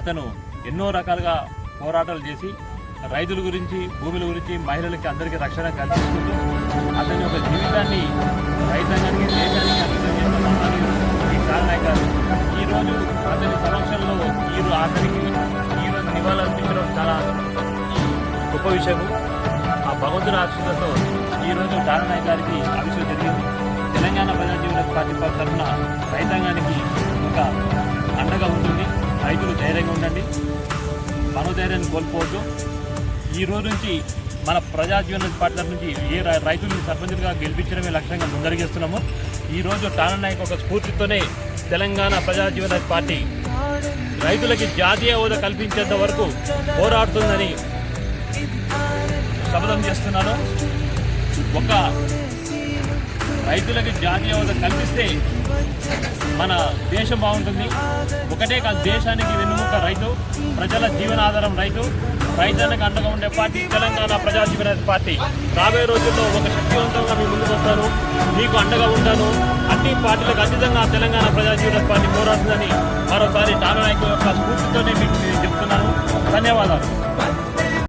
అతను ఎన్నో రకాలుగా పోరాటాలు చేసి రైతుల గురించి, భూముల గురించి, మహిళలకి అందరికీ రక్షణ కల్పిస్తుంటూ అతని యొక్క జీవితాన్ని రైతాంగానికి, దేశానికి అంకితం చేసిన మహనీయుడు ఈ కాలనాయక్ గారు. ఈరోజు అతని సమక్షంలో అతనికి ఈరోజు నివాళులు అర్పించడం చాలా గొప్ప విషయము. ఆ భగవంతుని ఆశీస్సులతో ఈరోజు కాలనాయక్ గారికి అభిషేకం జరిగింది. తెలంగాణ ప్రజాజీవన పార్టీ తరఫున రైతాంగానికి ఒక అండగా ఉంటుంది. రైతులు ధైర్యంగా ఉండండి, మనోధైర్యాన్ని కోల్పోవద్దు. ఈ రోజు నుంచి మన ప్రజాజీవన పార్టీ తరఫు నుంచి రైతుల్ని సర్పంచులుగా గెలిపించడమే లక్ష్యంగా ముందరిగేస్తున్నాము. ఈరోజు కాలనాయక్ ఒక స్ఫూర్తితోనే తెలంగాణ ప్రజాజీవన పార్టీ రైతులకి జాతీయ హోదా కల్పించేంత వరకు పోరాడుతుందని శపథం చేస్తున్నాను. ఒక రైతులకి జాతీయ హోదా కల్పిస్తే మన దేశం బాగుంటుంది. ఒకటే కాదు, దేశానికి వెన్నుముక రైతు, ప్రజల జీవనాధారం రైతు. రైతానికి అండగా ఉండే పార్టీ తెలంగాణ ప్రజాజీవన పార్టీ. రాబోయే రోజుల్లో ఒక శక్తివంతంగా మీ ముందుకు వస్తాను, మీకు అండగా ఉంటాను. అన్ని పార్టీలకు అతీతంగా తెలంగాణ ప్రజాజీవన పార్టీ పోరాడుతుందని మరోసారి కాలనాయక్ యొక్క స్ఫూర్తితోనే మీకు చెప్తున్నాను. ధన్యవాదాలు.